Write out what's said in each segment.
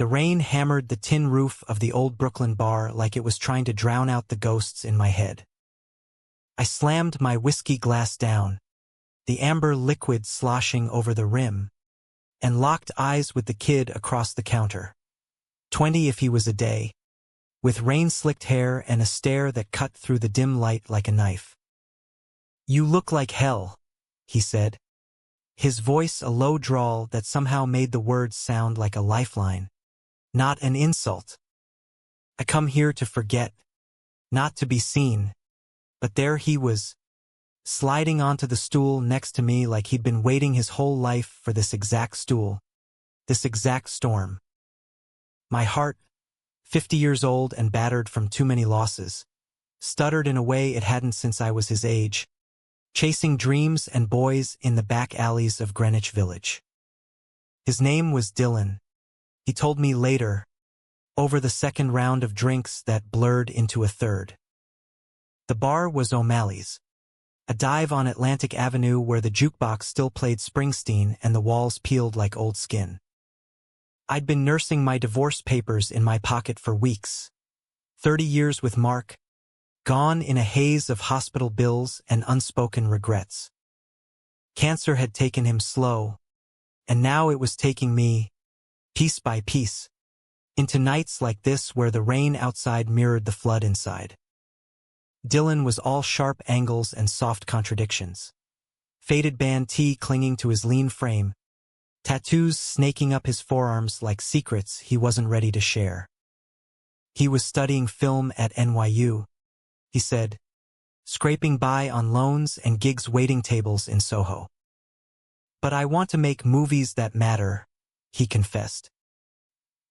The rain hammered the tin roof of the old Brooklyn bar like it was trying to drown out the ghosts in my head. I slammed my whiskey glass down, the amber liquid sloshing over the rim, and locked eyes with the kid across the counter. 20 if he was a day, with rain-slicked hair and a stare that cut through the dim light like a knife. "You look like hell," he said, his voice a low drawl that somehow made the words sound like a lifeline, not an insult. I come here to forget, not to be seen, but there he was, sliding onto the stool next to me like he'd been waiting his whole life for this exact stool, this exact storm. My heart, 50 years old and battered from too many losses, stuttered in a way it hadn't since I was his age, chasing dreams and boys in the back alleys of Greenwich Village. His name was Dylan, he told me later, over the second round of drinks that blurred into a third. The bar was O'Malley's, a dive on Atlantic Avenue where the jukebox still played Springsteen and the walls peeled like old skin. I'd been nursing my divorce papers in my pocket for weeks. 30 years with Mark, gone in a haze of hospital bills and unspoken regrets. Cancer had taken him slow, and now it was taking me, piece by piece, into nights like this where the rain outside mirrored the flood inside. Dylan was all sharp angles and soft contradictions. Faded band tee clinging to his lean frame, tattoos snaking up his forearms like secrets he wasn't ready to share. He was studying film at NYU, he said, scraping by on loans and gigs waiting tables in Soho. "But I want to make movies that matter," he confessed,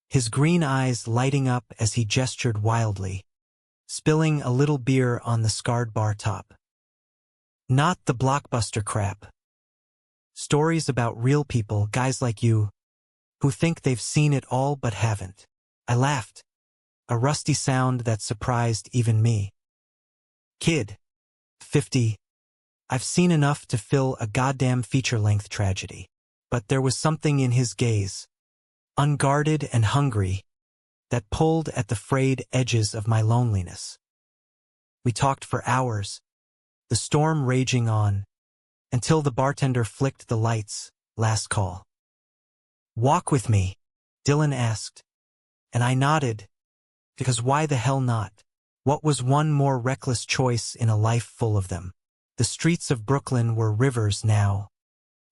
his green eyes lighting up as he gestured wildly, spilling a little beer on the scarred bar top. "Not the blockbuster crap. Stories about real people, guys like you, who think they've seen it all but haven't." I laughed, a rusty sound that surprised even me. "Kid, 50, I've seen enough to fill a goddamn feature-length tragedy." But there was something in his gaze, unguarded and hungry, that pulled at the frayed edges of my loneliness. We talked for hours, the storm raging on, until the bartender flicked the lights, last call. "Walk with me?" Dylan asked, and I nodded, because why the hell not? What was one more reckless choice in a life full of them? The streets of Brooklyn were rivers now,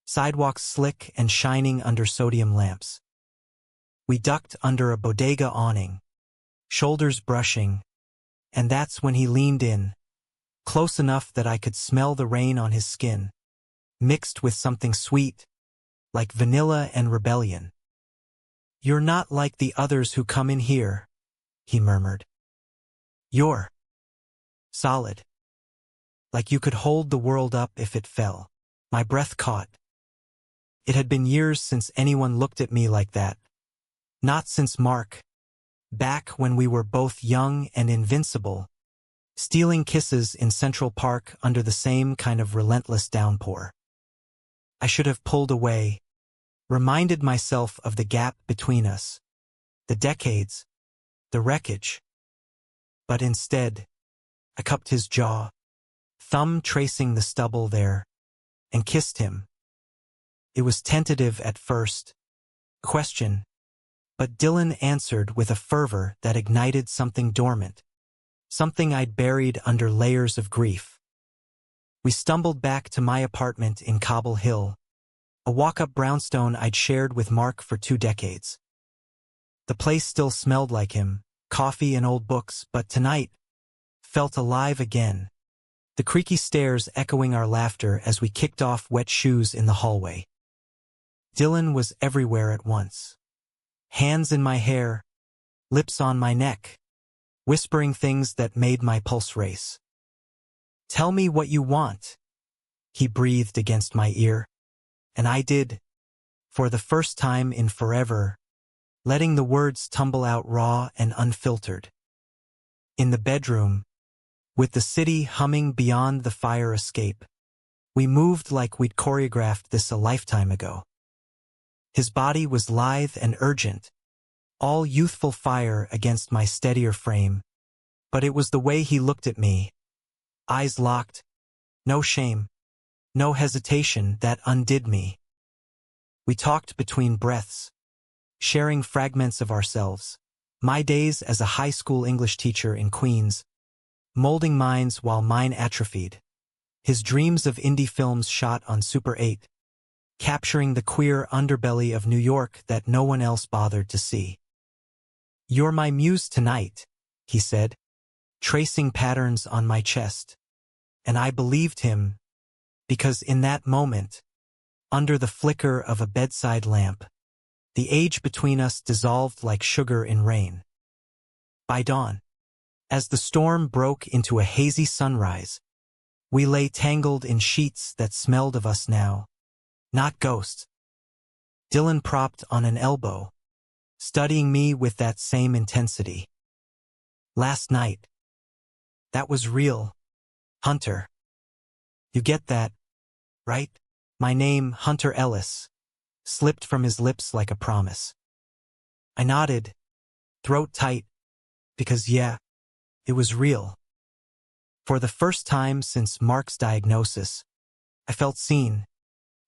sidewalks slick and shining under sodium lamps. We ducked under a bodega awning, shoulders brushing, and that's when he leaned in, close enough that I could smell the rain on his skin, mixed with something sweet, like vanilla and rebellion. "You're not like the others who come in here," he murmured. "You're solid. Like you could hold the world up if it fell." My breath caught. It had been years since anyone looked at me like that. Not since Mark, back when we were both young and invincible, stealing kisses in Central Park under the same kind of relentless downpour. I should have pulled away, reminded myself of the gap between us, the decades, the wreckage. But instead, I cupped his jaw, thumb tracing the stubble there, and kissed him. It was tentative at first, question, but Dylan answered with a fervor that ignited something dormant, something I'd buried under layers of grief. We stumbled back to my apartment in Cobble Hill, a walk-up brownstone I'd shared with Mark for 2 decades. The place still smelled like him, coffee and old books, but tonight felt alive again, the creaky stairs echoing our laughter as we kicked off wet shoes in the hallway. Dylan was everywhere at once. Hands in my hair, lips on my neck, whispering things that made my pulse race. "Tell me what you want," he breathed against my ear, and I did, for the first time in forever, letting the words tumble out raw and unfiltered. In the bedroom, with the city humming beyond the fire escape, we moved like we'd choreographed this a lifetime ago. His body was lithe and urgent, all youthful fire against my steadier frame. But it was the way he looked at me, eyes locked, no shame, no hesitation, that undid me. We talked between breaths, sharing fragments of ourselves. My days as a high school English teacher in Queens, molding minds while mine atrophied. His dreams of indie films shot on Super 8, capturing the queer underbelly of New York that no one else bothered to see. "You're my muse tonight," he said, tracing patterns on my chest. And I believed him, because in that moment, under the flicker of a bedside lamp, the age between us dissolved like sugar in rain. By dawn, as the storm broke into a hazy sunrise, we lay tangled in sheets that smelled of us now, not ghosts. Dylan propped on an elbow, studying me with that same intensity. "Last night. That was real, Hunter. You get that, right?" My name, Hunter Ellis, slipped from his lips like a promise. I nodded, throat tight, because yeah, it was real. For the first time since Mark's diagnosis, I felt seen,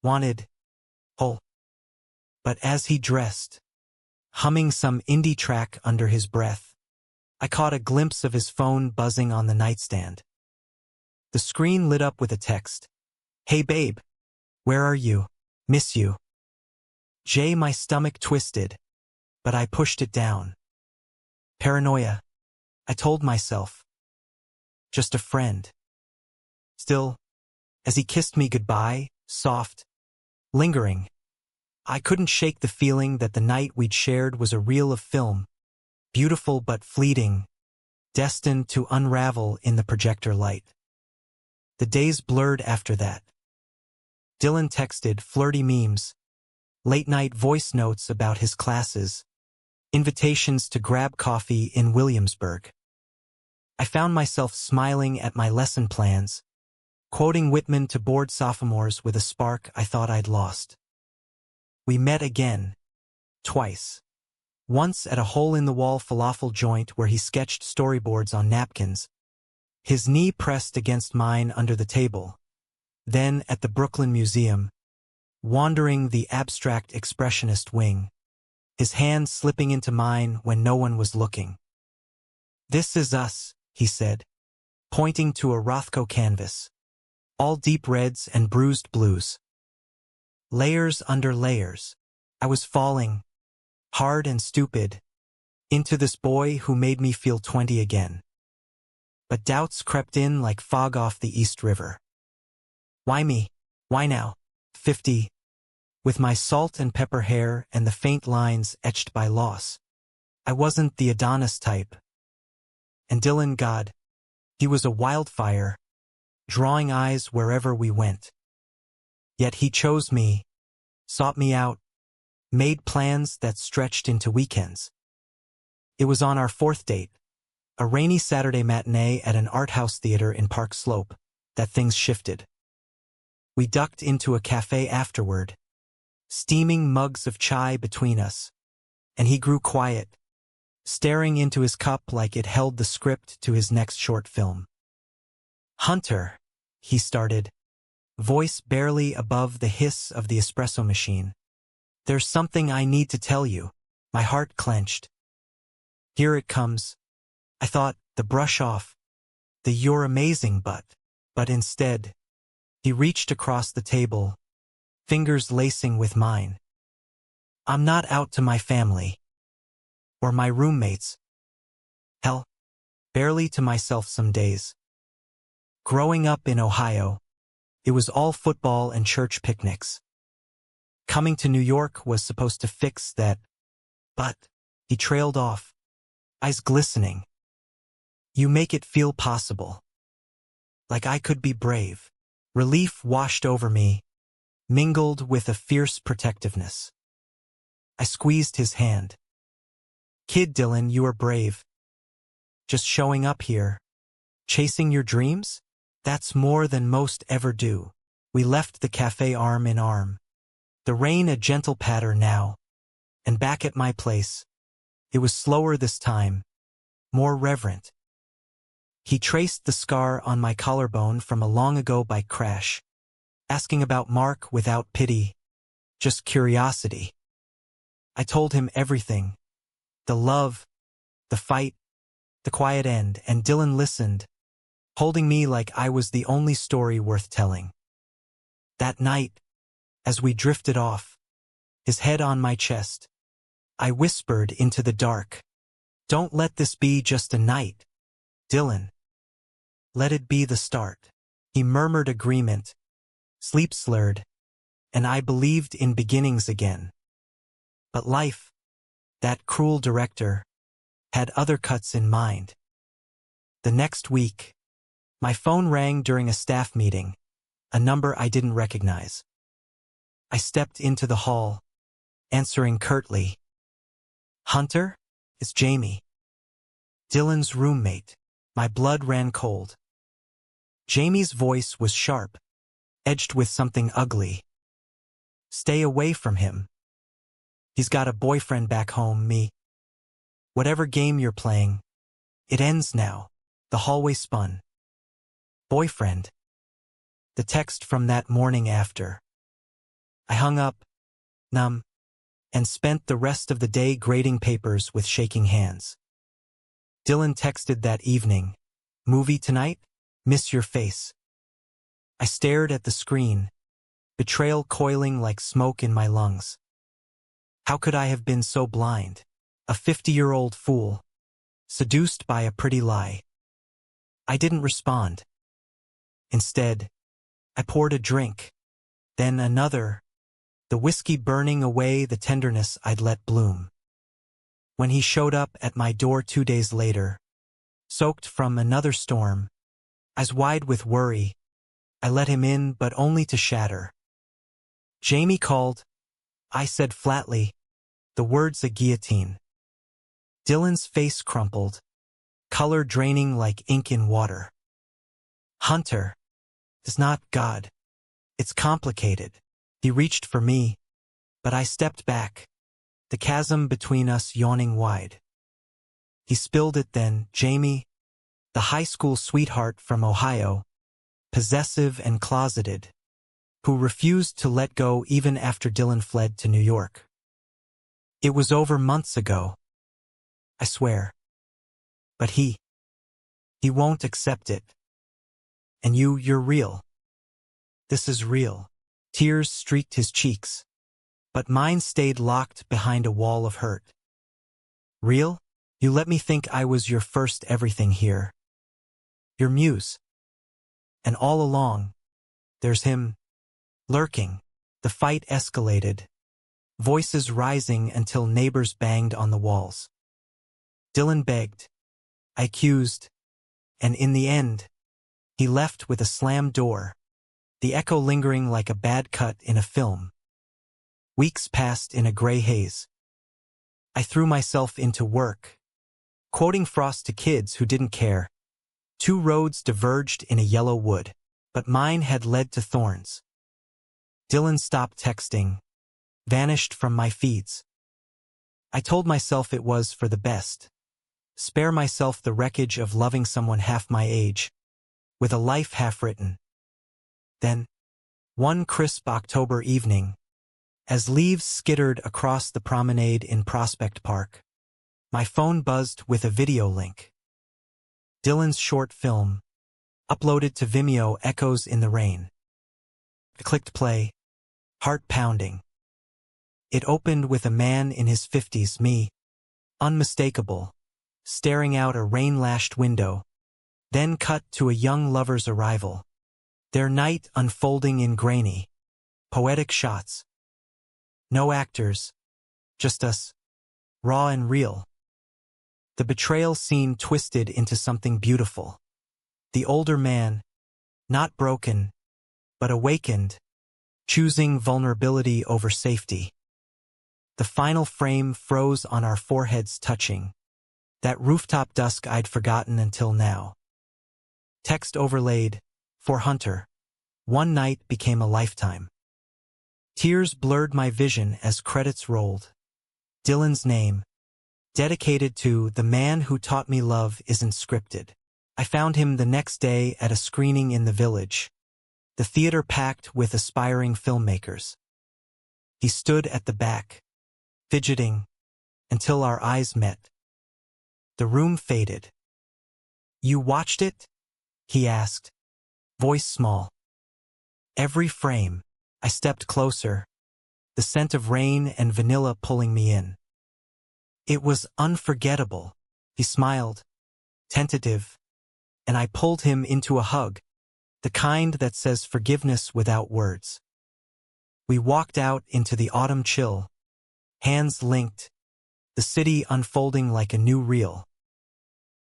wanted, whole. But as he dressed, humming some indie track under his breath, I caught a glimpse of his phone buzzing on the nightstand. The screen lit up with a text. "Hey babe, where are you? Miss you." My stomach twisted, but I pushed it down. Paranoia, I told myself. Just a friend. Still, as he kissed me goodbye, soft, lingering, I couldn't shake the feeling that the night we'd shared was a reel of film, beautiful but fleeting, destined to unravel in the projector light. The days blurred after that. Dylan texted flirty memes, late-night voice notes about his classes, invitations to grab coffee in Williamsburg. I found myself smiling at my lesson plans, quoting Whitman to bored sophomores with a spark I thought I'd lost. We met again, twice. Once at a hole-in-the-wall falafel joint where he sketched storyboards on napkins, his knee pressed against mine under the table. Then at the Brooklyn Museum, wandering the abstract expressionist wing, his hand slipping into mine when no one was looking. "This is us," he said, pointing to a Rothko canvas, all deep reds and bruised blues. Layers under layers, I was falling, hard and stupid, into this boy who made me feel 20 again. But doubts crept in like fog off the East River. Why me? Why now? 50. With my salt and pepper hair and the faint lines etched by loss. I wasn't the Adonis type. And Dylan, God, he was a wildfire, drawing eyes wherever we went. Yet he chose me, sought me out, made plans that stretched into weekends. It was on our fourth date, a rainy Saturday matinee at an art house theater in Park Slope, that things shifted. We ducked into a cafe afterward, steaming mugs of chai between us, and he grew quiet, staring into his cup like it held the script to his next short film. "Hunter," he started, voice barely above the hiss of the espresso machine. "There's something I need to tell you." My heart clenched. Here it comes. I thought, the brush off, the "you're amazing" but instead, he reached across the table, fingers lacing with mine. "I'm not out to my family. Or my roommates. Hell, barely to myself some days. Growing up in Ohio, it was all football and church picnics. Coming to New York was supposed to fix that, but," he trailed off, eyes glistening. "You make it feel possible. Like I could be brave." Relief washed over me, mingled with a fierce protectiveness. I squeezed his hand. "Kid Dylan, you are brave. Just showing up here, chasing your dreams? That's more than most ever do." We left the cafe arm in arm, the rain a gentle patter now, and back at my place, It was slower this time, more reverent. He traced the scar on my collarbone from a long-ago bike crash, asking about Mark without pity, just curiosity. I told him everything, the love, the fight, the quiet end, and Dylan listened, holding me like I was the only story worth telling. That night, as we drifted off, his head on my chest, I whispered into the dark, "Don't let this be just a night, Dylan. Let it be the start." He murmured agreement, sleep slurred, and I believed in beginnings again. But life, that cruel director, had other cuts in mind. The next week, my phone rang during a staff meeting, a number I didn't recognize. I stepped into the hall, answering curtly. "Hunter? It's Jamie. Dylan's roommate." My blood ran cold. Jamie's voice was sharp, edged with something ugly. "Stay away from him. He's got a boyfriend back home, me. Whatever game you're playing, it ends now." The hallway spun. Boyfriend. The text from that morning after. I hung up, numb, and spent the rest of the day grading papers with shaking hands. Dylan texted that evening, "Movie tonight? Miss your face." I stared at the screen, betrayal coiling like smoke in my lungs. How could I have been so blind? A 50-year-old fool, seduced by a pretty lie. I didn't respond. Instead, I poured a drink, then another, the whiskey burning away the tenderness I'd let bloom. When he showed up at my door 2 days later, soaked from another storm, eyes wide with worry, I let him in, but only to shatter. "Jamie called," I said flatly, the words a guillotine. Dylan's face crumpled, color draining like ink in water. "Hunter, it's not God. It's complicated." He reached for me, but I stepped back, the chasm between us yawning wide. He spilled it then, Jamie, the high school sweetheart from Ohio, possessive and closeted, who refused to let go even after Dylan fled to New York. It was over months ago, I swear. But he won't accept it. And you're real. This is real. Tears streaked his cheeks, but mine stayed locked behind a wall of hurt. "Real? You let me think I was your first everything here. Your muse. And all along, there's him, lurking." The fight escalated, voices rising until neighbors banged on the walls. Dylan begged, I accused, and in the end, he left with a slammed door, the echo lingering like a bad cut in a film. Weeks passed in a gray haze. I threw myself into work, quoting Frost to kids who didn't care. 2 roads diverged in a yellow wood, but mine had led to thorns. Dylan stopped texting, vanished from my feeds. I told myself it was for the best. Spare myself the wreckage of loving someone half my age, with a life half written. Then, one crisp October evening, as leaves skittered across the promenade in Prospect Park, my phone buzzed with a video link. Dylan's short film, uploaded to Vimeo, echoes in the rain. I clicked play, heart pounding. It opened with a man in his 50s, me, unmistakable, staring out a rain-lashed window, then cut to a young lover's arrival, their night unfolding in grainy, poetic shots. No actors, just us, raw and real. The betrayal scene twisted into something beautiful. The older man, not broken, but awakened, choosing vulnerability over safety. The final frame froze on our foreheads touching, that rooftop dusk I'd forgotten until now. Text overlaid, for Hunter. One night became a lifetime. Tears blurred my vision as credits rolled. Dylan's name, dedicated to "The Man Who Taught Me Love Isn't Scripted." I found him the next day at a screening in the Village, the theater packed with aspiring filmmakers. He stood at the back, fidgeting, until our eyes met. The room faded. "You watched it?" he asked, voice small. Every frame. I stepped closer, the scent of rain and vanilla pulling me in. "It was unforgettable," he smiled, tentative, and I pulled him into a hug, the kind that says forgiveness without words. We walked out into the autumn chill, hands linked, the city unfolding like a new reel.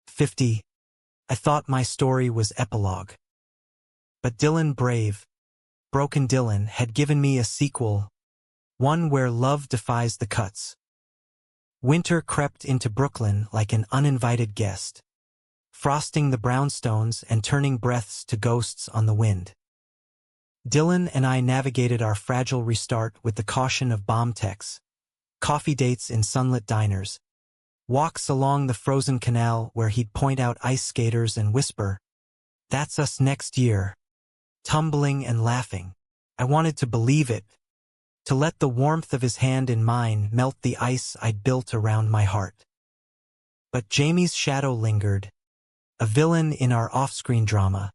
50. I thought my story was epilogue. But Dylan Brave, Broken Dylan, had given me a sequel, one where love defies the cuts. Winter crept into Brooklyn like an uninvited guest, frosting the brownstones and turning breaths to ghosts on the wind. Dylan and I navigated our fragile restart with the caution of bomb techs, coffee dates in sunlit diners, walks along the frozen canal where he'd point out ice skaters and whisper, "That's us next year," tumbling and laughing. I wanted to believe it, to let the warmth of his hand in mine melt the ice I'd built around my heart. But Jamie's shadow lingered, a villain in our off-screen drama,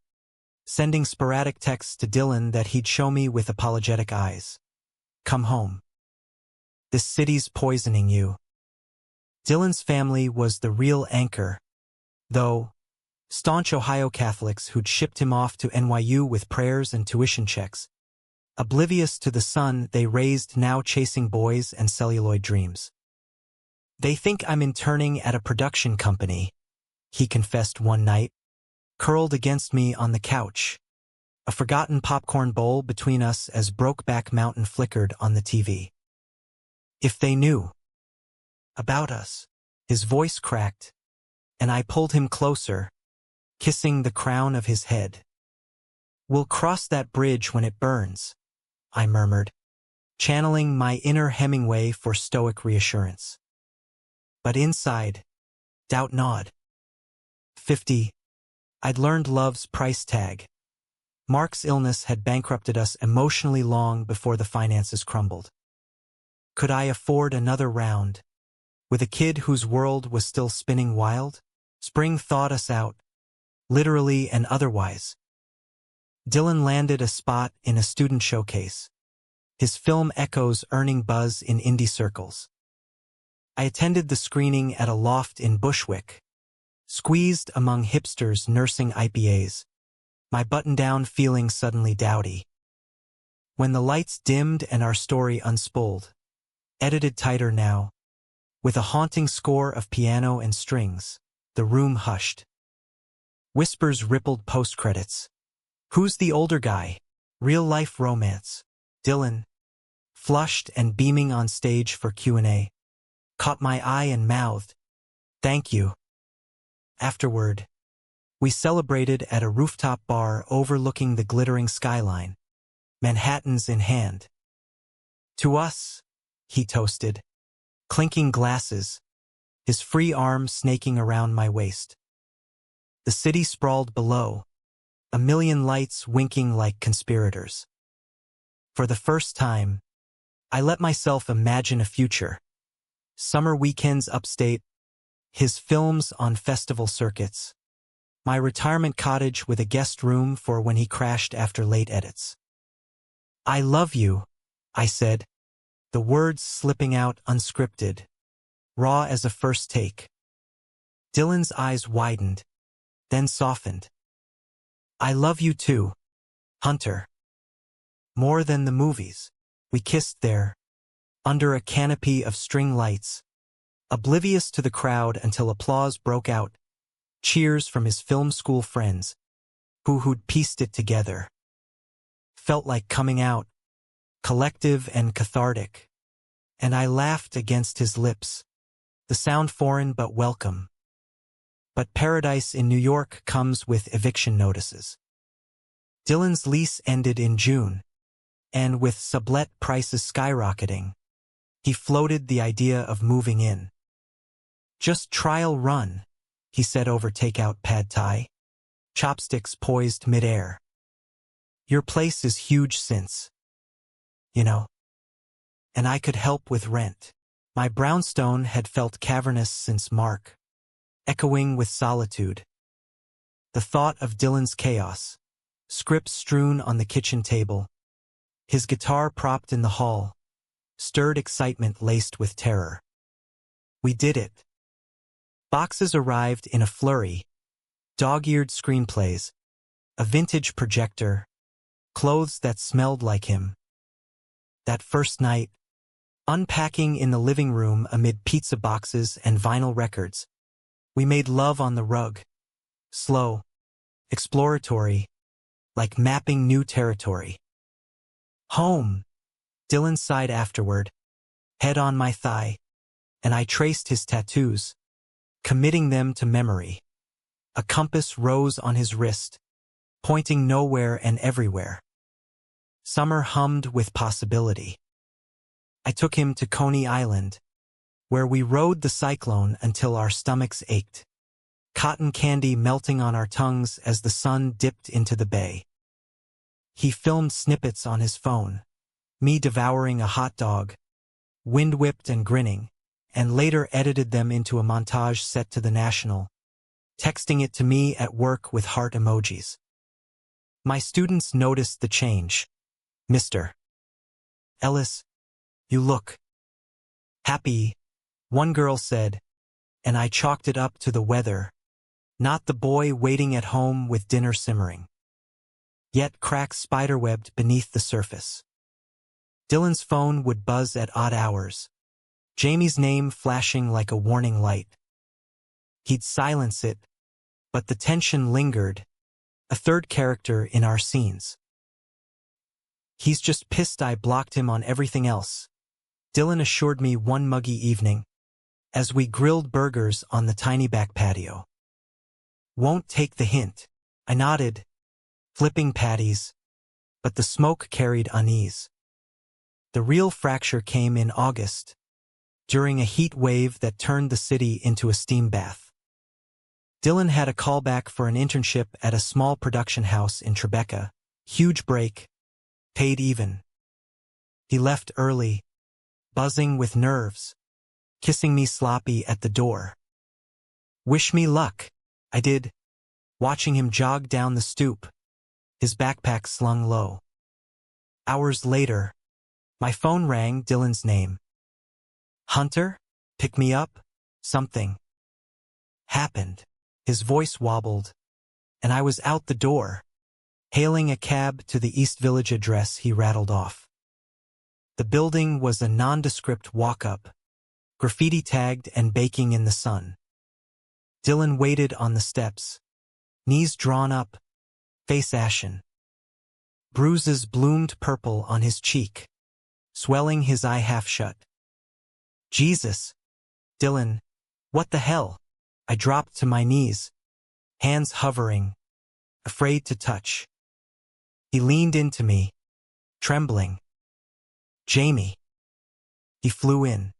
sending sporadic texts to Dylan that he'd show me with apologetic eyes. "Come home. This city's poisoning you." Dylan's family was the real anchor, though, staunch Ohio Catholics who'd shipped him off to NYU with prayers and tuition checks, oblivious to the son they raised now chasing boys and celluloid dreams. "They think I'm interning at a production company," he confessed one night, curled against me on the couch, a forgotten popcorn bowl between us as Brokeback Mountain flickered on the TV. "If they knew about us." His voice cracked, and I pulled him closer, kissing the crown of his head. "We'll cross that bridge when it burns," I murmured, channeling my inner Hemingway for stoic reassurance. But inside, doubt gnawed. 50. I'd learned love's price tag. Mark's illness had bankrupted us emotionally long before the finances crumbled. Could I afford another round, with a kid whose world was still spinning wild? Spring thawed us out, literally and otherwise. Dylan landed a spot in a student showcase, his film echoes earning buzz in indie circles. I attended the screening at a loft in Bushwick, squeezed among hipsters nursing IPAs, my button-down feeling suddenly dowdy. When the lights dimmed and our story unspooled, edited tighter now, with a haunting score of piano and strings, the room hushed. Whispers rippled post-credits. "Who's the older guy?" Real-life romance. Dylan, flushed and beaming on stage for Q&A, caught my eye and mouthed, "Thank you." Afterward, we celebrated at a rooftop bar overlooking the glittering skyline, Manhattans in hand. "To us," he toasted, clinking glasses, his free arm snaking around my waist. The city sprawled below, a million lights winking like conspirators. For the first time, I let myself imagine a future. Summer weekends upstate, his films on festival circuits, my retirement cottage with a guest room for when he crashed after late edits. "I love you," I said, the words slipping out unscripted, raw as a first take. Dylan's eyes widened, then softened. "I love you too, Hunter. More than the movies." We kissed there, under a canopy of string lights, oblivious to the crowd until applause broke out, cheers from his film school friends, who'd pieced it together. Felt like coming out, collective and cathartic, and I laughed against his lips, the sound foreign but welcome. But paradise in New York comes with eviction notices. Dylan's lease ended in June, and with sublet prices skyrocketing, he floated the idea of moving in. Just trial run, he said over takeout pad thai, chopsticks poised midair. Your place is huge since, you know. And I could help with rent. My brownstone had felt cavernous since Mark, echoing with solitude. The thought of Dylan's chaos, scripts strewn on the kitchen table, his guitar propped in the hall, stirred excitement laced with terror. We did it. Boxes arrived in a flurry, dog-eared screenplays, a vintage projector, clothes that smelled like him. That first night, unpacking in the living room amid pizza boxes and vinyl records, we made love on the rug, slow, exploratory, like mapping new territory. Home, Dylan sighed afterward, head on my thigh, and I traced his tattoos, committing them to memory. A compass rose on his wrist, pointing nowhere and everywhere. Summer hummed with possibility. I took him to Coney Island, where we rode the cyclone until our stomachs ached, cotton candy melting on our tongues as the sun dipped into the bay. He filmed snippets on his phone, me devouring a hot dog, wind-whipped and grinning, and later edited them into a montage set to the National, texting it to me at work with heart emojis. My students noticed the change. Mr. Ellis, you look happy, one girl said, and I chalked it up to the weather, not the boy waiting at home with dinner simmering. Yet cracks spiderwebbed beneath the surface. Dylan's phone would buzz at odd hours, Jamie's name flashing like a warning light. He'd silence it, but the tension lingered, a third character in our scenes. He's just pissed I blocked him on everything else, Dylan assured me one muggy evening, as we grilled burgers on the tiny back patio. Won't take the hint, I nodded, flipping patties, but the smoke carried unease. The real fracture came in August, during a heat wave that turned the city into a steam bath. Dylan had a callback for an internship at a small production house in Tribeca, huge break, paid even. He left early, buzzing with nerves, kissing me sloppy at the door. Wish me luck, I did, watching him jog down the stoop, his backpack slung low. Hours later, my phone rang Dylan's name. Hunter? Pick me up? Something happened. His voice wobbled, and I was out the door, hailing a cab to the East Village address he rattled off. The building was a nondescript walk-up, graffiti-tagged and baking in the sun. Dylan waited on the steps, knees drawn up, face ashen. Bruises bloomed purple on his cheek, swelling his eye half shut. Jesus! Dylan, what the hell? I dropped to my knees, hands hovering, afraid to touch. He leaned into me, trembling. Jamie. He flew in,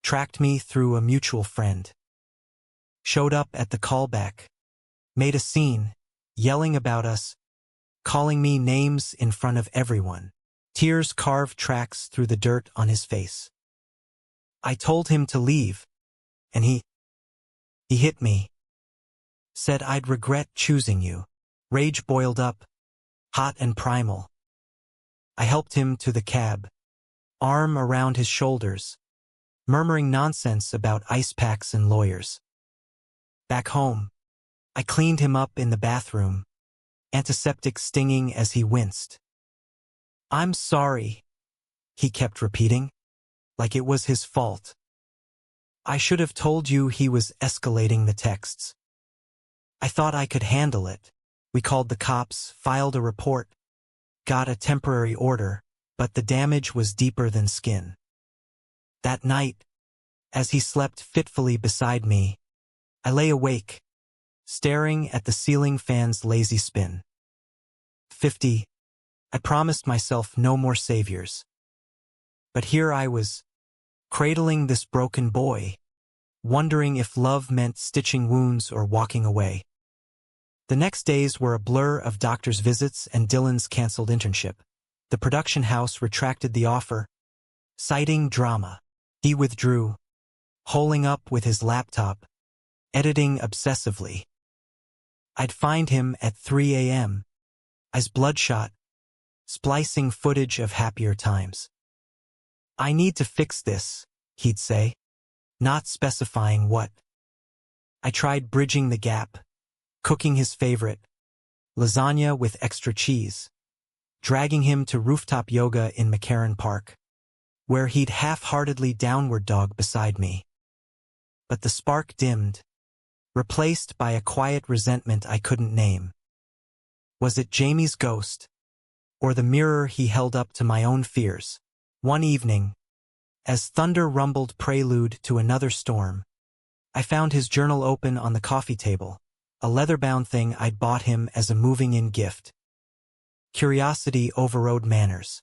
tracked me through a mutual friend. Showed up at the callback, made a scene, yelling about us, calling me names in front of everyone. Tears carved tracks through the dirt on his face. I told him to leave, and he hit me. Said I'd regret choosing you. Rage boiled up, hot and primal. I helped him to the cab, arm around his shoulders, murmuring nonsense about ice packs and lawyers. Back home, I cleaned him up in the bathroom, antiseptic stinging as he winced. I'm sorry, he kept repeating, like it was his fault. I should have told you he was escalating the texts. I thought I could handle it. We called the cops, filed a report, got a temporary order, but the damage was deeper than skin. That night, as he slept fitfully beside me, I lay awake, staring at the ceiling fan's lazy spin. 50. I promised myself no more saviors. But here I was, cradling this broken boy, wondering if love meant stitching wounds or walking away. The next days were a blur of doctor's visits and Dylan's canceled internship. The production house retracted the offer, citing drama. He withdrew, holing up with his laptop, editing obsessively. I'd find him at 3 a.m., eyes bloodshot, splicing footage of happier times. "I need to fix this," he'd say, not specifying what. I tried bridging the gap, cooking his favorite, lasagna with extra cheese, dragging him to rooftop yoga in McCarran Park, where he'd half-heartedly downward dog beside me. But the spark dimmed, replaced by a quiet resentment I couldn't name. Was it Jamie's ghost, or the mirror he held up to my own fears? One evening, as thunder rumbled prelude to another storm, I found his journal open on the coffee table, a leather-bound thing I'd bought him as a moving-in gift. Curiosity overrode manners.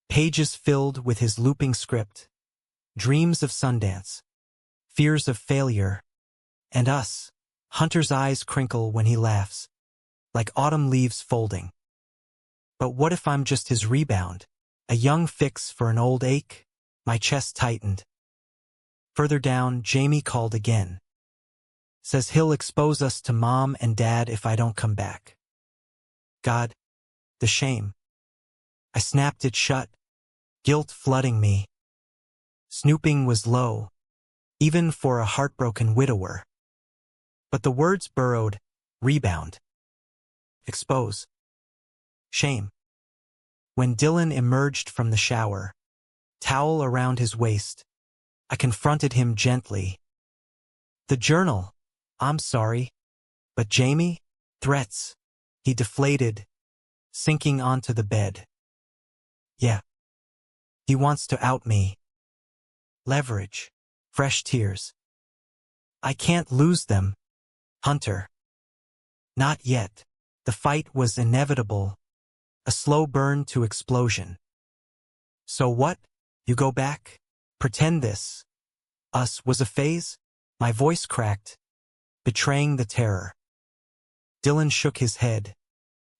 Pages filled with his looping script, dreams of Sundance, fears of failure, and us. Hunter's eyes crinkle when he laughs, like autumn leaves folding. But what if I'm just his rebound, a young fix for an old ache? My chest tightened. Further down, Jamie called again. Says he'll expose us to Mom and Dad if I don't come back. God, the shame. I snapped it shut, guilt flooding me. Snooping was low, even for a heartbroken widower. But the words burrowed, rebound, expose, shame. When Dylan emerged from the shower, towel around his waist, I confronted him gently. "The journal, I'm sorry. But Jamie?" Threats. He deflated, sinking onto the bed. "Yeah. He wants to out me." Leverage. Fresh tears. "I can't lose them, Hunter." Not yet. The fight was inevitable, a slow burn to explosion. "So what? You go back? Pretend this us was a phase?" My voice cracked, betraying the terror. Dylan shook his head,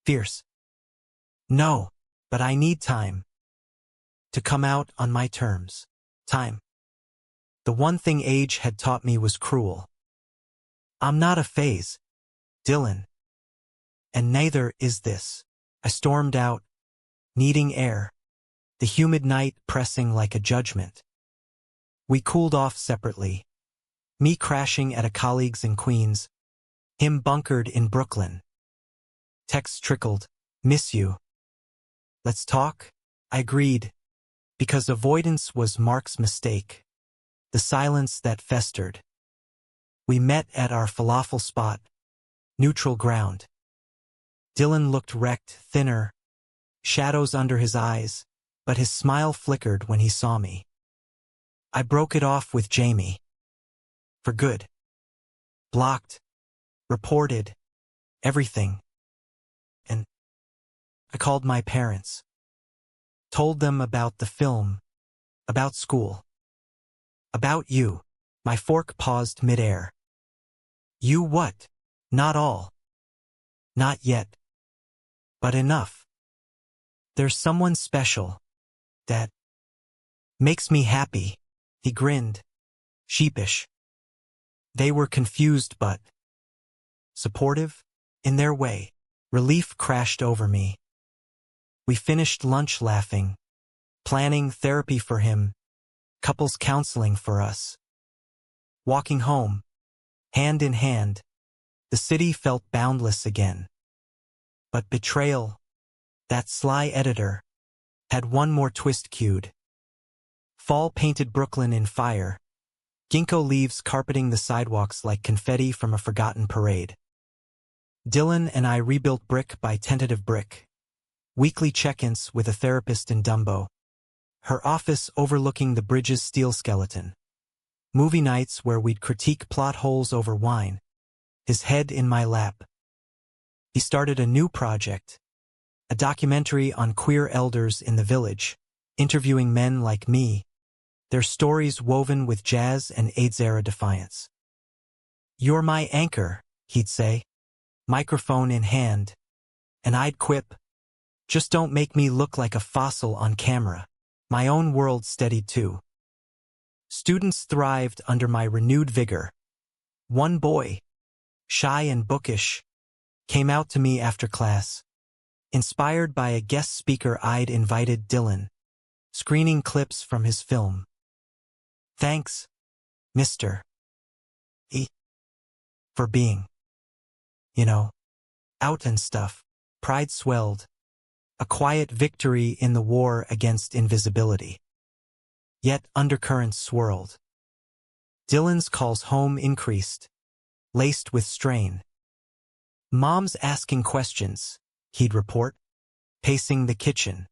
fierce. "No, but I need time. To come out on my terms. Time. The one thing age had taught me was cruel. I'm not a phase, Dylan. And neither is this." I stormed out, needing air, the humid night pressing like a judgment. We cooled off separately, me crashing at a colleague's in Queens, him bunkered in Brooklyn. Texts trickled, "Miss you." "Let's talk?" I agreed, because avoidance was Mark's mistake, the silence that festered. We met at our falafel spot, neutral ground. Dylan looked wrecked, thinner, shadows under his eyes, but his smile flickered when he saw me. I broke it off with Jamie. For good. Blocked, reported, everything. And I called my parents. Told them about the film, about school. About you. My fork paused midair. You what? Not all. Not yet. But enough. There's someone special that makes me happy. He grinned, sheepish. They were confused but supportive in their way. Relief crashed over me. We finished lunch laughing, planning therapy for him, couples counseling for us. Walking home, hand in hand, the city felt boundless again. But betrayal, that sly editor, had one more twist cued. Fall painted Brooklyn in fire, ginkgo leaves carpeting the sidewalks like confetti from a forgotten parade. Dylan and I rebuilt brick by tentative brick. Weekly check-ins with a therapist in Dumbo. Her office overlooking the bridge's steel skeleton. Movie nights where we'd critique plot holes over wine. His head in my lap. He started a new project. A documentary on queer elders in the village, interviewing men like me, their stories woven with jazz and AIDS-era defiance. "You're my anchor," he'd say, microphone in hand, and I'd quip, "Just don't make me look like a fossil on camera." My own world steadied too. Students thrived under my renewed vigor. One boy, shy and bookish, came out to me after class. Inspired by a guest speaker, I'd invited Dylan, screening clips from his film. "Thanks, Mr. E, for being, out and stuff." Pride swelled, a quiet victory in the war against invisibility. Yet undercurrents swirled. Dylan's calls home increased, laced with strain. "Mom's asking questions," he'd report, pacing the kitchen.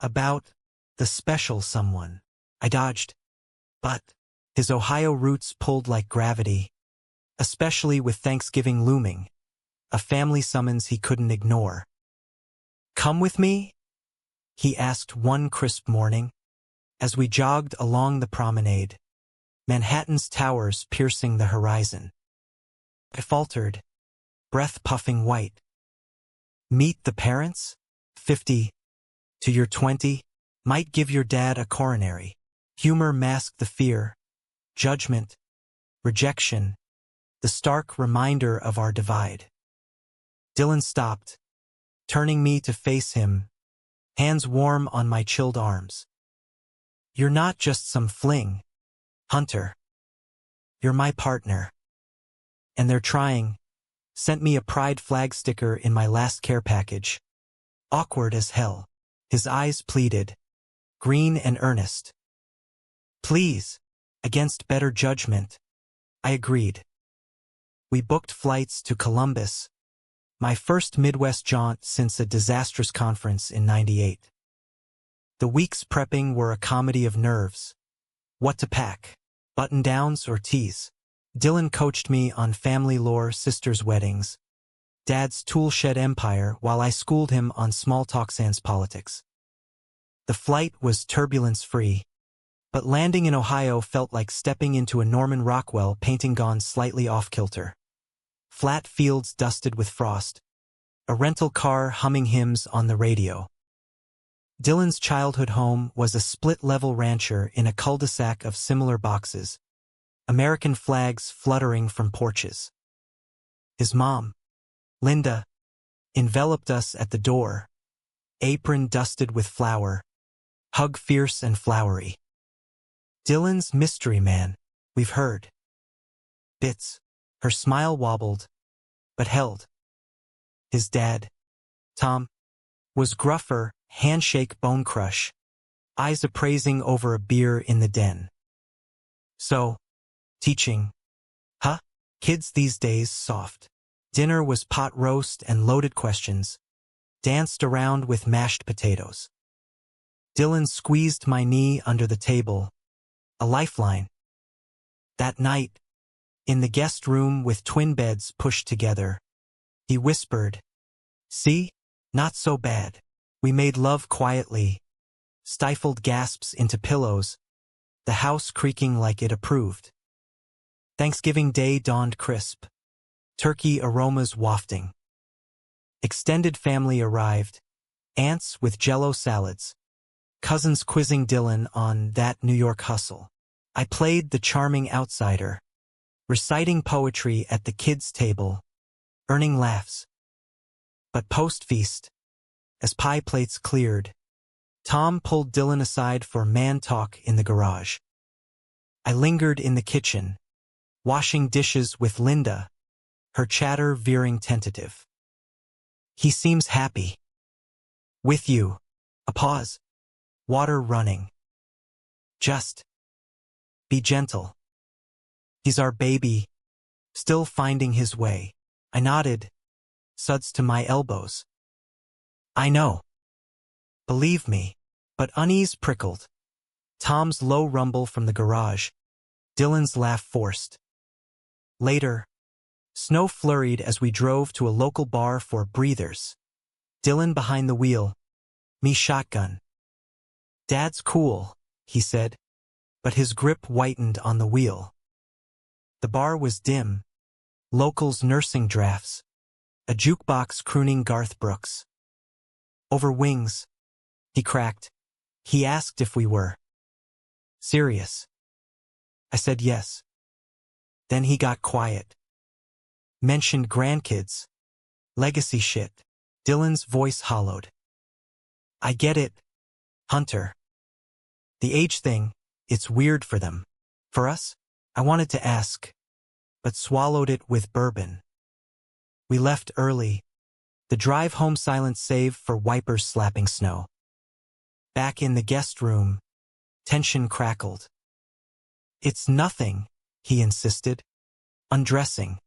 "About the special someone." I dodged, but his Ohio roots pulled like gravity, especially with Thanksgiving looming, a family summons he couldn't ignore. "Come with me?" he asked one crisp morning, as we jogged along the promenade, Manhattan's towers piercing the horizon. I faltered, breath puffing white. "Meet the parents? 50 to your 20 might give your dad a coronary." Humor masked the fear, judgment, rejection, the stark reminder of our divide. Dylan stopped, turning me to face him, hands warm on my chilled arms. "You're not just some fling, Hunter. You're my partner. And they're trying." Sent me a pride flag sticker in my last care package. Awkward as hell. His eyes pleaded, green and earnest. "Please," against better judgment. I agreed. We booked flights to Columbus, my first Midwest jaunt since a disastrous conference in '98. The weeks prepping were a comedy of nerves. What to pack? Button-downs or tees? Dylan coached me on family lore, sisters' weddings, Dad's tool-shed empire, while I schooled him on small-talk sans politics. The flight was turbulence-free, but landing in Ohio felt like stepping into a Norman Rockwell painting gone slightly off-kilter. Flat fields dusted with frost, a rental car humming hymns on the radio. Dylan's childhood home was a split-level rancher in a cul-de-sac of similar boxes, American flags fluttering from porches. His mom, Linda, enveloped us at the door, apron dusted with flour, hug fierce and flowery. "Dylan's mystery man, we've heard." Bits. Her smile wobbled, but held. His dad, Tom, was gruffer, handshake bone crush, eyes appraising over a beer in the den. "So, teaching, huh? Kids these days soft." Dinner was pot roast and loaded questions, danced around with mashed potatoes. Dylan squeezed my knee under the table, a lifeline. That night, in the guest room with twin beds pushed together, he whispered, "See? Not so bad." We made love quietly, stifled gasps into pillows, the house creaking like it approved. Thanksgiving Day dawned crisp, turkey aromas wafting. Extended family arrived, aunts with Jell-O salads, cousins quizzing Dylan on that New York hustle. I played the charming outsider, reciting poetry at the kids' table, earning laughs. But post-feast, as pie plates cleared, Tom pulled Dylan aside for man talk in the garage. I lingered in the kitchen, washing dishes with Linda, her chatter veering tentative. "He seems happy. With you." A pause. Water running. "Just be gentle. He's our baby, still finding his way." I nodded, suds to my elbows. "I know. Believe me." But unease prickled. Tom's low rumble from the garage, Dylan's laugh forced. Later, snow flurried as we drove to a local bar for breathers. Dylan behind the wheel, me shotgun. "Dad's cool," he said, but his grip whitened on the wheel. The bar was dim, locals nursing drafts, a jukebox crooning Garth Brooks. Over wings, he cracked. He asked if we were serious. I said yes. Then he got quiet. Mentioned grandkids. Legacy shit. Dylan's voice hollowed. I get it, Hunter. The age thing, it's weird for them. For us, I wanted to ask, but swallowed it with bourbon. We left early. The drive home silent save for wipers slapping snow. Back in the guest room, tension crackled. It's nothing, he insisted, undressing.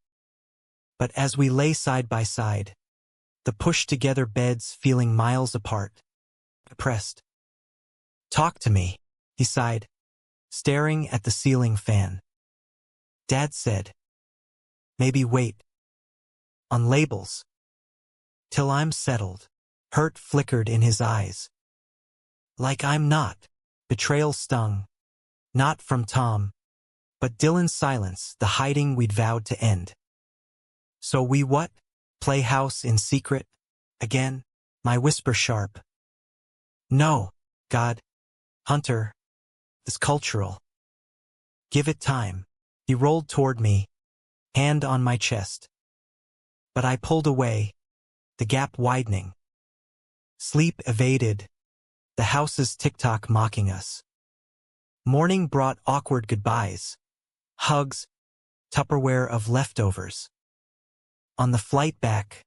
But as we lay side by side, the pushed-together beds feeling miles apart, I pressed. Talk to me, he sighed, staring at the ceiling fan. Dad said, maybe wait. On labels. Till I'm settled. Hurt flickered in his eyes. Like I'm not. Betrayal stung. Not from Tom, but Dylan's silence, the hiding we'd vowed to end. So we what? Play house in secret? Again? My whisper sharp. No, God. Hunter. It's cultural. Give it time. He rolled toward me, hand on my chest. But I pulled away, the gap widening. Sleep evaded, the house's tick-tock mocking us. Morning brought awkward goodbyes, hugs, Tupperware of leftovers. On the flight back,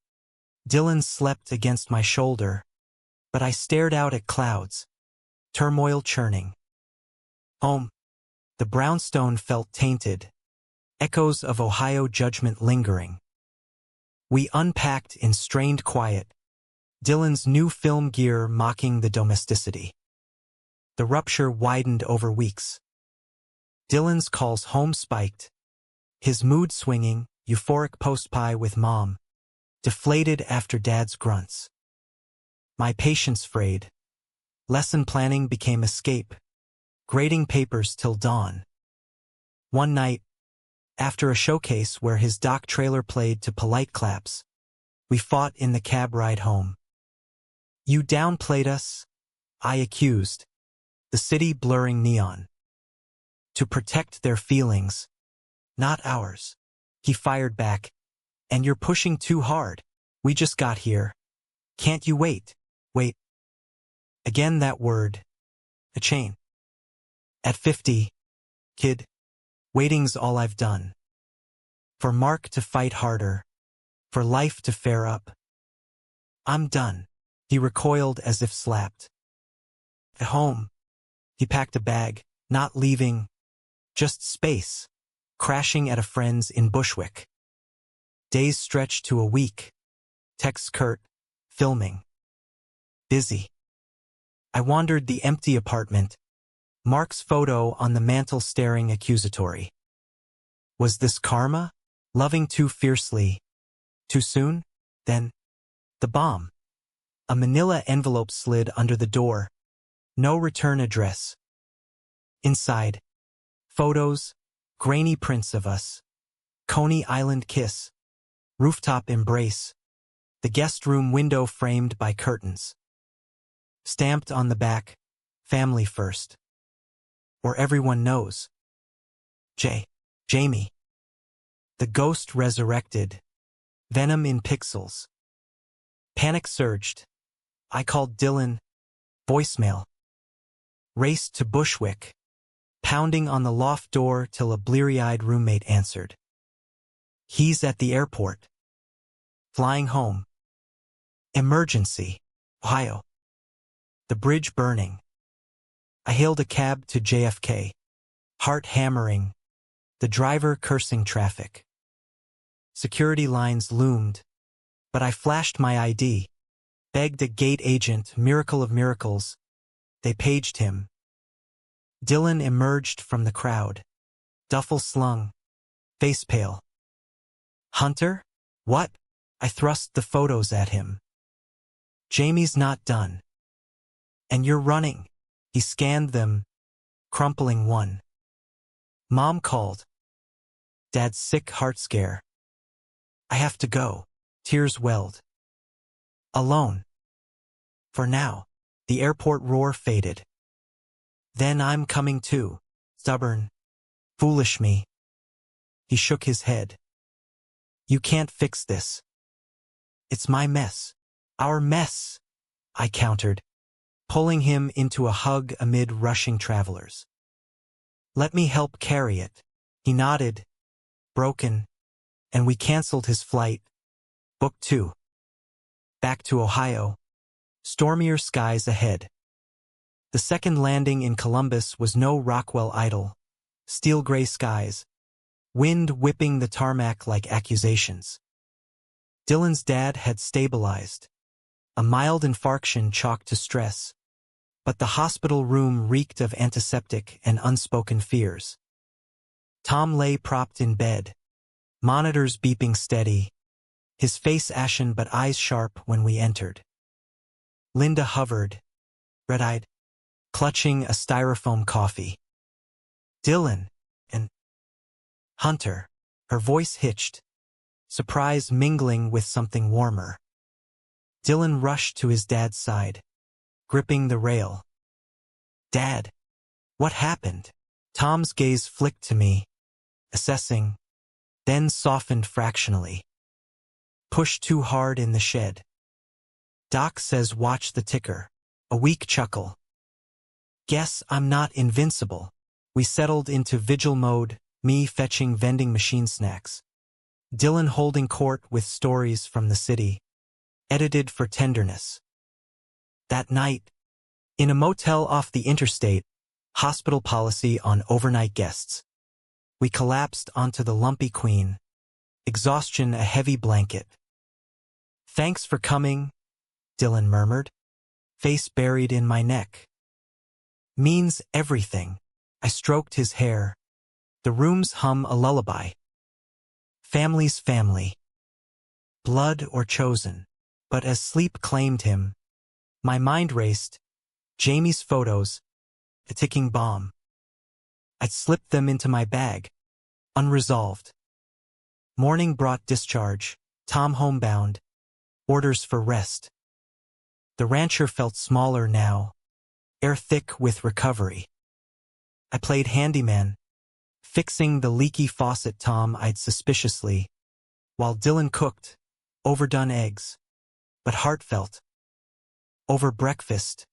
Dylan slept against my shoulder, but I stared out at clouds, turmoil churning. Home. The brownstone felt tainted, echoes of Ohio judgment lingering. We unpacked in strained quiet, Dylan's new film gear mocking the domesticity. The rupture widened over weeks. Dylan's calls home spiked, his mood swinging, euphoric post-pie with Mom, deflated after Dad's grunts. My patience frayed. Lesson planning became escape, grading papers till dawn. One night, after a showcase where his dock trailer played to polite claps, we fought in the cab ride home. You downplayed us, I accused, the city blurring neon. To protect their feelings, not ours. He fired back, and you're pushing too hard. We just got here. Can't you wait? Wait. Again that word. A chain. At 50, kid, waiting's all I've done. For Mark to fight harder, for life to fare up. I'm done. He recoiled as if slapped. At home, he packed a bag, not leaving, just space, crashing at a friend's in Bushwick. Days stretched to a week. Texts curt, filming. Busy. I wandered the empty apartment, Mark's photo on the mantel staring accusatory. Was this karma? Loving too fiercely? Too soon? Then, the bomb. A manila envelope slid under the door. No return address. Inside, photos, grainy prints of us. Coney Island kiss. Rooftop embrace. The guest room window framed by curtains. Stamped on the back, family first. Or everyone knows. Jamie. The ghost resurrected. Venom in pixels. Panic surged. I called Dylan. Voicemail. Raced to Bushwick, pounding on the loft door till a bleary-eyed roommate answered. He's at the airport. Flying home. Emergency. Ohio. The bridge burning. I hailed a cab to JFK. Heart hammering. The driver cursing traffic. Security lines loomed, but I flashed my ID. Begged a gate agent, miracle of miracles. They paged him. Dylan emerged from the crowd. Duffel slung. Face pale. Hunter? What? I thrust the photos at him. Jamie's not done. And you're running. He scanned them. crumpling one. Mom called. Dad's sick heart scare. I have to go. Tears welled. Alone. For now. The airport roar faded. Then I'm coming too. Stubborn. Foolish me. He shook his head. You can't fix this. It's my mess. Our mess, I countered, pulling him into a hug amid rushing travelers. Let me help carry it. He nodded, broken, and we canceled his flight. Book 2. Back to Ohio. Stormier skies ahead. The second landing in Columbus was no Rockwell Idyll. Steel gray skies. Wind whipping the tarmac like accusations. Dylan's dad had stabilized. A mild infarction chalked to stress. But the hospital room reeked of antiseptic and unspoken fears. Tom lay propped in bed. Monitors beeping steady. His face ashen but eyes sharp when we entered. Linda hovered, red-eyed, clutching a styrofoam coffee. Dylan and Hunter, her voice hitched, surprise mingling with something warmer. Dylan rushed to his dad's side, gripping the rail. Dad, what happened? Tom's gaze flicked to me, assessing, then softened fractionally. Pushed too hard in the shed. Doc says watch the ticker. A weak chuckle. Guess I'm not invincible. We settled into vigil mode, me fetching vending machine snacks. Dylan holding court with stories from the city. Edited for tenderness. That night, in a motel off the interstate, hospital policy on overnight guests. We collapsed onto the lumpy queen. Exhaustion a heavy blanket. Thanks for coming, Dylan murmured, face buried in my neck. Means everything. I stroked his hair. The rooms hum a lullaby. Family's family. Blood or chosen. But as sleep claimed him, my mind raced. Jamie's photos. A ticking bomb. I'd slipped them into my bag. Unresolved. Morning brought discharge. Tom homebound. Orders for rest. The rancher felt smaller now, air thick with recovery. I played handyman, fixing the leaky faucet Tom eyed suspiciously, while Dylan cooked, overdone eggs, but heartfelt. Over breakfast,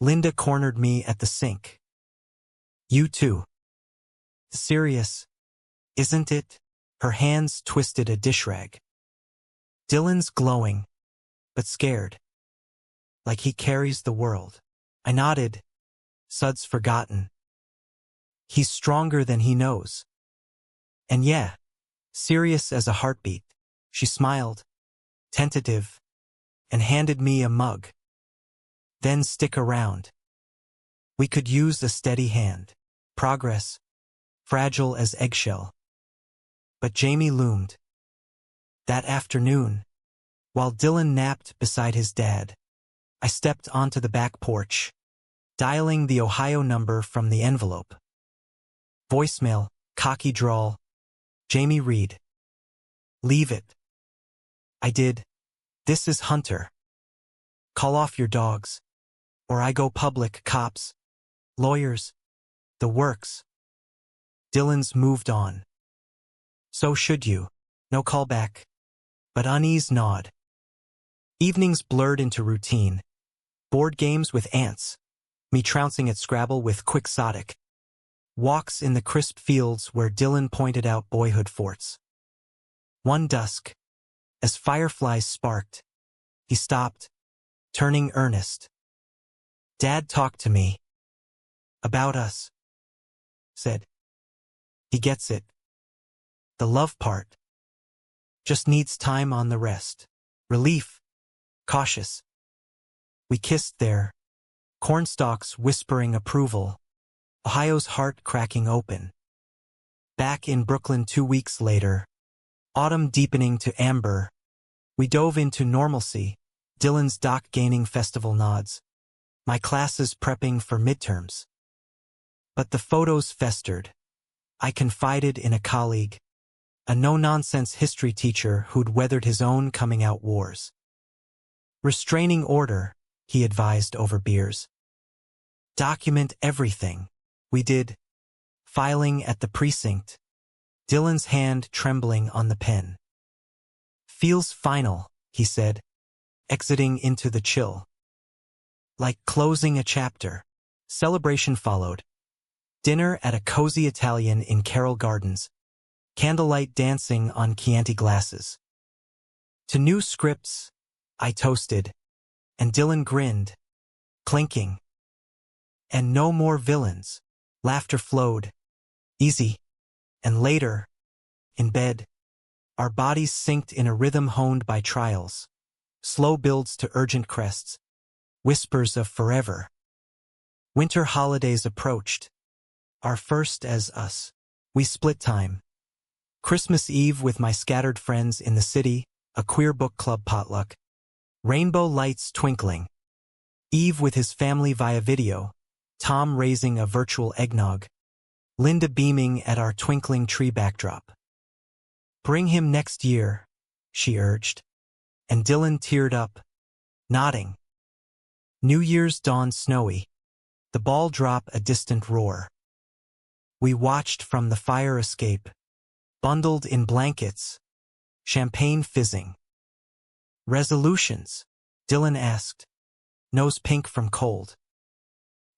Linda cornered me at the sink. You too. Serious, isn't it? Her hands twisted a dish rag. Dylan's glowing, but scared. Like he carries the world. I nodded. Sud's forgotten. He's stronger than he knows. And yeah, serious as a heartbeat. She smiled, tentative, and handed me a mug. Then stick around. We could use a steady hand. Progress, fragile as eggshell. But Jamie loomed. That afternoon, while Dylan napped beside his dad, I stepped onto the back porch, dialing the Ohio number from the envelope. Voicemail, cocky drawl. Jamie Reed. Leave it. I did. This is Hunter. Call off your dogs. Or I go public, cops, lawyers, the works. Dylan's moved on. So should you. No callback. But unease nod. Evenings blurred into routine. Board games with ants. Me trouncing at Scrabble with Quixotic. Walks in the crisp fields where Dylan pointed out boyhood forts. One dusk, as fireflies sparked, he stopped, turning earnest. Dad talked to me. About us. Said. He gets it. The love part. Just needs time on the rest. Relief. Cautious. We kissed there. Cornstalks whispering approval. Ohio's heart cracking open. Back in Brooklyn 2 weeks later. Autumn deepening to amber. We dove into normalcy. Dylan's doc gaining festival nods. My classes prepping for midterms. But the photos festered. I confided in a colleague, a no-nonsense history teacher who'd weathered his own coming-out wars. Restraining order, he advised over beers. Document everything. We did. Filing at the precinct. Dylan's hand trembling on the pen. Feels final, he said, exiting into the chill. Like closing a chapter. Celebration followed. Dinner at a cozy Italian in Carroll Gardens. Candlelight dancing on Chianti glasses. To new scripts, I toasted, and Dylan grinned, clinking. And no more villains. Laughter flowed. Easy. And later, in bed, our bodies synced in a rhythm honed by trials. Slow builds to urgent crests. Whispers of forever. Winter holidays approached. Our first as us. We split time. Christmas Eve with my scattered friends in the city, a queer book club potluck. Rainbow lights twinkling. Eve with his family via video. Tom raising a virtual eggnog. Linda beaming at our twinkling tree backdrop. Bring him next year, she urged. And Dylan teared up, nodding. New Year's dawn snowy. The ball drop a distant roar. We watched from the fire escape. Bundled in blankets. Champagne fizzing. Resolutions? Dylan asked. Nose pink from cold.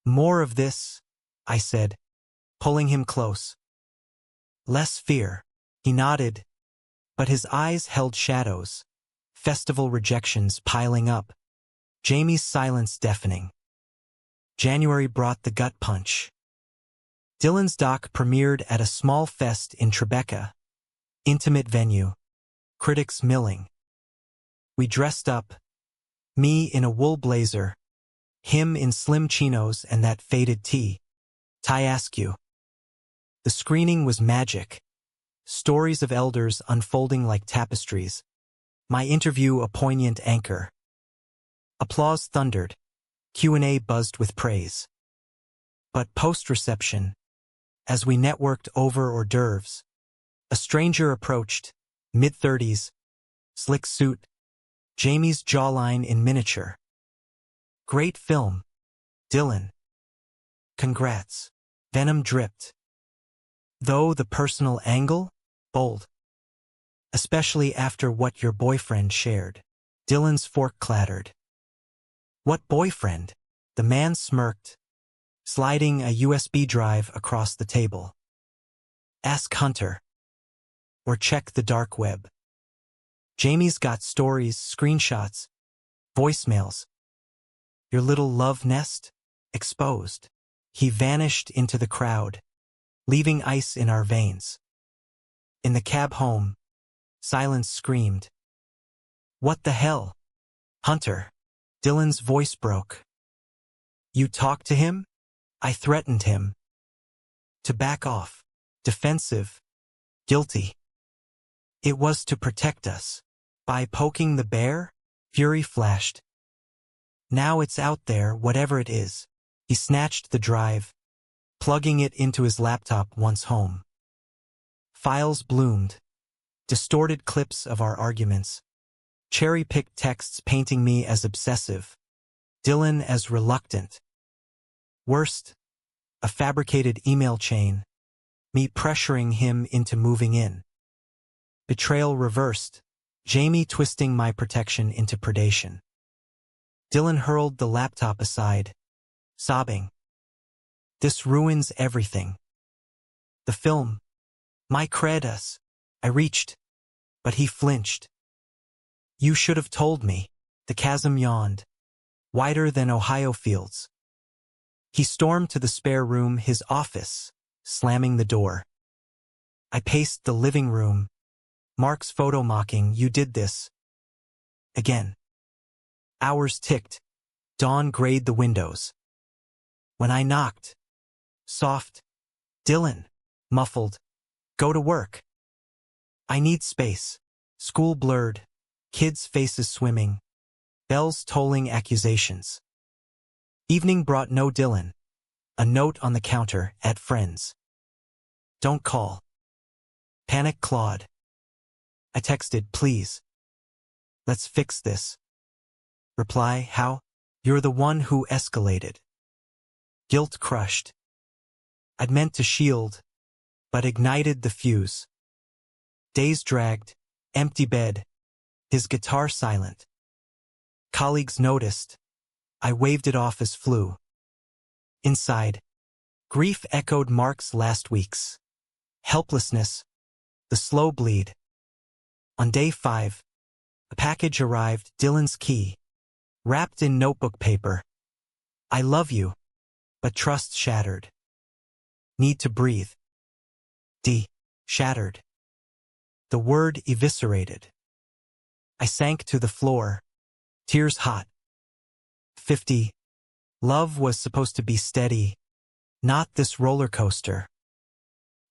More of this, I said, pulling him close. Less fear. He nodded, but his eyes held shadows. Festival rejections piling up. Jamie's silence deafening. January brought the gut punch. Dylan's doc premiered at a small fest in Tribeca. Intimate venue. Critics milling. We dressed up. Me in a wool blazer. Him in slim chinos and that faded tee. Tie askew. The screening was magic. Stories of elders unfolding like tapestries. My interview a poignant anchor. Applause thundered. Q&A buzzed with praise. But post-reception, as we networked over hors d'oeuvres, a stranger approached, mid-30s, slick suit, Jamie's jawline in miniature. Great film, Dylan. Congrats. Venom dripped. Though the personal angle, bold. Especially after what your boyfriend shared. Dylan's fork clattered. What boyfriend? The man smirked, sliding a USB drive across the table. Ask Hunter. Or check the dark web. Jamie's got stories, screenshots, voicemails. Your little love nest? Exposed. He vanished into the crowd, leaving ice in our veins. In the cab home, silence screamed. What the hell? Hunter. Dylan's voice broke. You talked to him? I threatened him. To back off. Defensive. Guilty. It was to protect us. By poking the bear? Fury flashed. Now it's out there, whatever it is. He snatched the drive, plugging it into his laptop once home. Files bloomed. Distorted clips of our arguments. Cherry-picked texts painting me as obsessive. Dylan as reluctant. Worst, a fabricated email chain. Me pressuring him into moving in. Betrayal reversed. Jamie twisting my protection into predation. Dylan hurled the laptop aside, sobbing. This ruins everything. The film. My cred us. I reached, but he flinched. You should have told me. The chasm yawned, wider than Ohio fields. He stormed to the spare room, his office, slamming the door. I paced the living room. Mark's photo mocking, you did this. Again. Hours ticked. Dawn grayed the windows. When I knocked. Soft. Dylan. Muffled. Go to work. I need space. School blurred. Kids' faces swimming. Bells tolling accusations. Evening brought no Dylan. A note on the counter, at friends. Don't call. Panic Claude. I texted, please. Let's fix this. Reply, how? You're the one who escalated. Guilt crushed. I'd meant to shield, but ignited the fuse. Days dragged, empty bed, his guitar silent. Colleagues noticed. I waved it off as flu. Inside, grief echoed Mark's last weeks. Helplessness, the slow bleed. On day 5, a package arrived, Dylan's key, wrapped in notebook paper. I love you, but trust shattered. Need to breathe. Shattered. The word eviscerated. I sank to the floor, tears hot. 50. Love was supposed to be steady, not this roller coaster.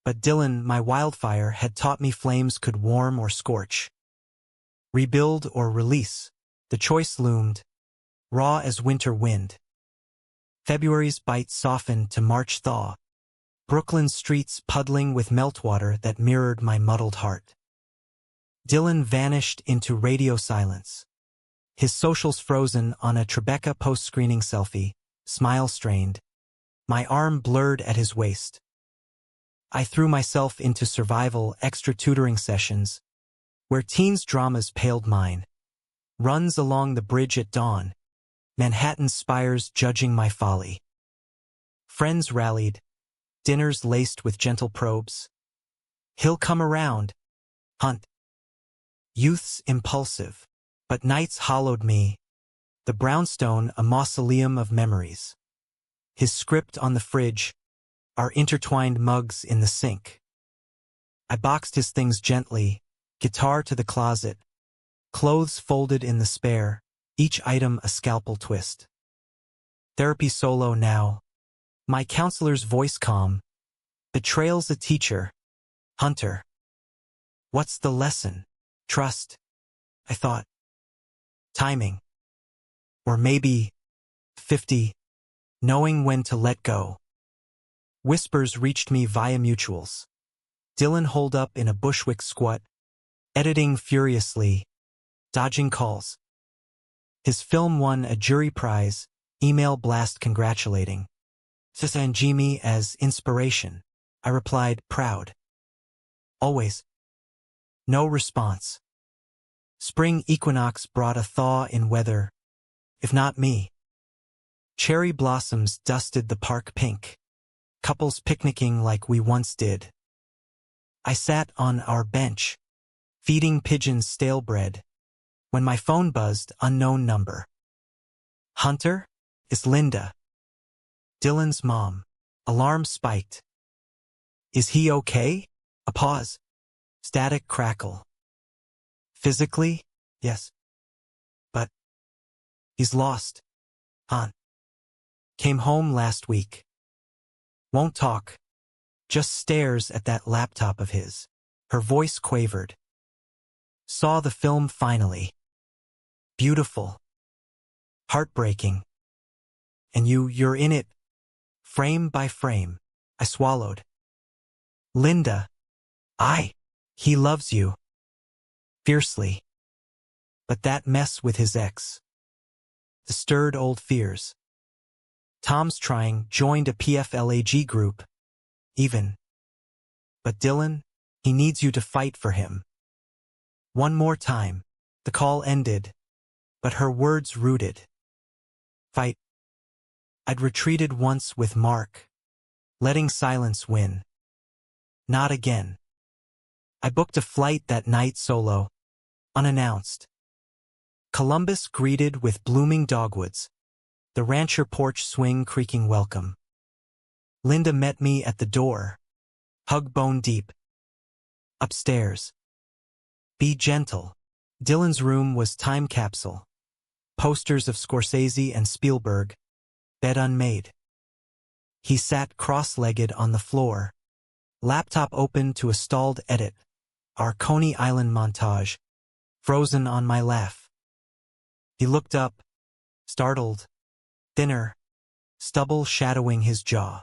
But Dylan, my wildfire, had taught me flames could warm or scorch. Rebuild or release, the choice loomed, raw as winter wind. February's bite softened to March thaw, Brooklyn streets puddling with meltwater that mirrored my muddled heart. Dylan vanished into radio silence. His socials frozen on a Tribeca post-screening selfie, smile strained. My arm blurred at his waist. I threw myself into survival extra tutoring sessions, where teens' dramas paled mine. Runs along the bridge at dawn, Manhattan spires judging my folly. Friends rallied, dinners laced with gentle probes. He'll come around. Hunt. Youth's impulsive, but nights hollowed me. The brownstone a mausoleum of memories. His script on the fridge, our intertwined mugs in the sink. I boxed his things gently, guitar to the closet, clothes folded in the spare, each item a scalpel twist. Therapy solo now. My counselor's voice calm. Betrayal's a teacher. Hunter. What's the lesson? Trust. I thought. Timing. Or maybe 50. Knowing when to let go. Whispers reached me via mutuals. Dylan holed up in a Bushwick squat, editing furiously, dodging calls. His film won a jury prize, email blast congratulating. Jimmy as inspiration. I replied, proud. Always. No response. Spring equinox brought a thaw in weather, if not me. Cherry blossoms dusted the park pink. Couples picnicking like we once did. I sat on our bench, feeding pigeons stale bread, when my phone buzzed, unknown number. Hunter? It's Linda. Dylan's mom. Alarm spiked. Is he okay? A pause. Static crackle. Physically? Yes. But he's lost. Aunt. Came home last week. Won't talk. Just stares at that laptop of his. Her voice quavered. Saw the film finally. Beautiful. Heartbreaking. And you're in it. Frame by frame. I swallowed. Linda. He loves you. Fiercely. But that mess with his ex. The stirred old fears. Tom's trying, joined a PFLAG group. Even. But Dylan, he needs you to fight for him. One more time. The call ended, but her words rooted. Fight. I'd retreated once with Mark, letting silence win. Not again. I booked a flight that night solo, unannounced. Columbus greeted with blooming dogwoods, the rancher porch swing creaking welcome. Linda met me at the door, hug bone deep. Upstairs. Be gentle. Dylan's room was time capsule. Posters of Scorsese and Spielberg, bed unmade. He sat cross-legged on the floor, laptop open to a stalled edit, our Coney Island montage, frozen on my laugh. He looked up, startled, thinner, stubble shadowing his jaw.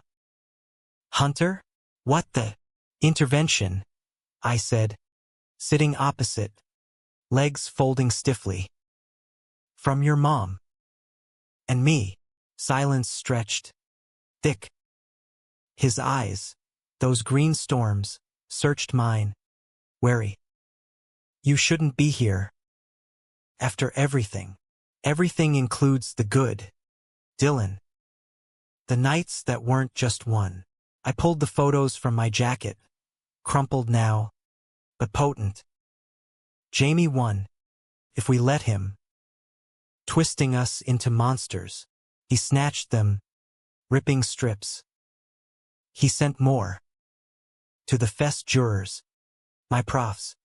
Hunter? What the? Intervention, I said, sitting opposite, legs folding stiffly. From your mom. And me. Silence stretched. Thick. His eyes, those green storms, searched mine, wary. You shouldn't be here. After everything. Everything includes the good. Dylan. The nights that weren't just one. I pulled the photos from my jacket, crumpled now, but potent. Jamie won, if we let him. Twisting us into monsters. He snatched them, ripping strips. He sent more. To the fest jurors, my profs.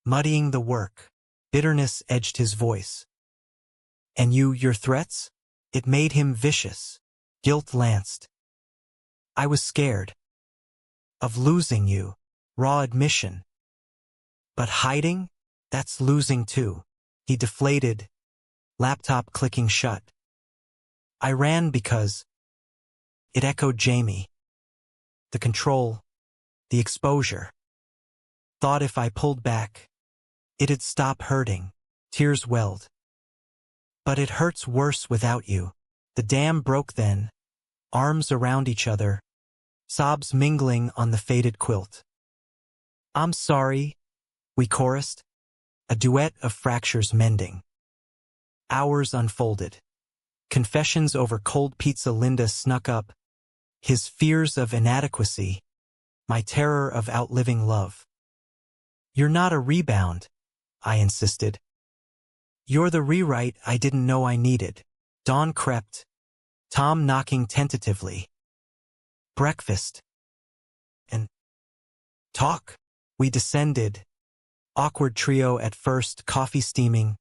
Muddying the work, bitterness edged his voice. And your threats? It made him vicious. Guilt lanced. I was scared. Of losing you, raw admission. But hiding? That's losing too. He deflated, laptop clicking shut. I ran because it echoed Jamie. The control, the exposure. Thought if I pulled back, it'd stop hurting. Tears welled. But it hurts worse without you. The dam broke then, arms around each other, sobs mingling on the faded quilt. I'm sorry, we chorused, a duet of fractures mending. Hours unfolded. Confessions over cold pizza. Linda snuck up, his fears of inadequacy, my terror of outliving love. You're not a rebound, I insisted. You're the rewrite I didn't know I needed. Dawn crept, Tom knocking tentatively. Breakfast. And talk. We descended. Awkward trio at first, coffee steaming,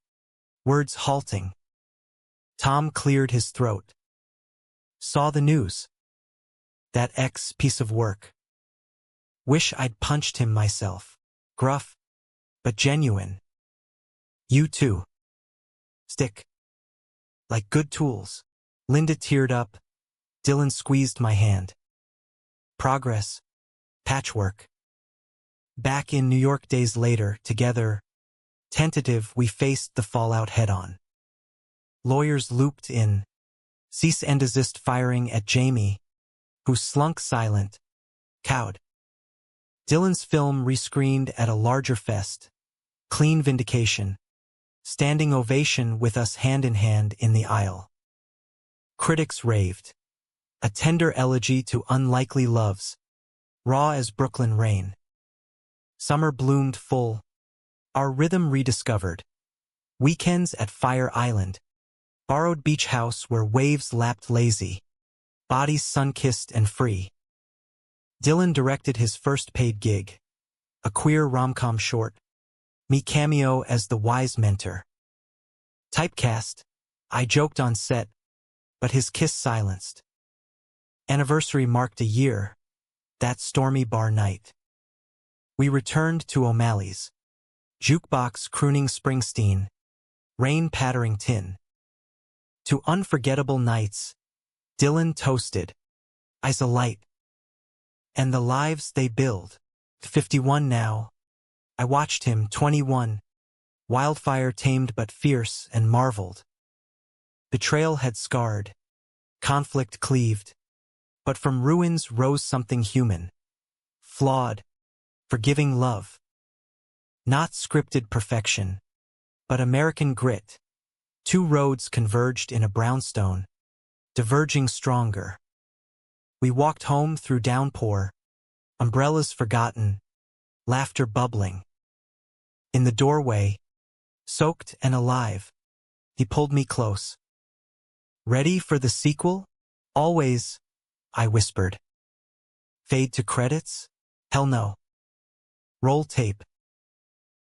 words halting. Tom cleared his throat. Saw the news. That piece of work. Wish I'd punched him myself. Gruff, but genuine. You too. Stick. Like good tools. Linda teared up. Dylan squeezed my hand. Progress. Patchwork. Back in New York days later, together, tentative, we faced the fallout head-on. Lawyers looped in. Cease and desist firing at Jamie, who slunk silent, cowed. Dylan's film rescreened at a larger fest. Clean vindication. Standing ovation with us hand in hand in the aisle. Critics raved. A tender elegy to unlikely loves. Raw as Brooklyn rain. Summer bloomed full. Our rhythm rediscovered. Weekends at Fire Island. Borrowed beach house where waves lapped lazy. Bodies sun-kissed and free. Dylan directed his first paid gig. A queer rom-com short. Me cameo as the wise mentor. Typecast. I joked on set, but his kiss silenced. Anniversary marked a year. That stormy bar night. We returned to O'Malley's. Jukebox crooning Springsteen. Rain pattering tin. To unforgettable nights. Dylan toasted. I's a light. And the lives they build. 51 now. I watched him, 21. Wildfire tamed but fierce, and marveled. Betrayal had scarred. Conflict cleaved. But from ruins rose something human. Flawed. Forgiving love. Not scripted perfection, but American grit. Two roads converged in a brownstone, diverging stronger. We walked home through downpour, umbrellas forgotten, laughter bubbling. In the doorway, soaked and alive, he pulled me close. Ready for the sequel? Always, I whispered. Fade to credits? Hell no. Roll tape.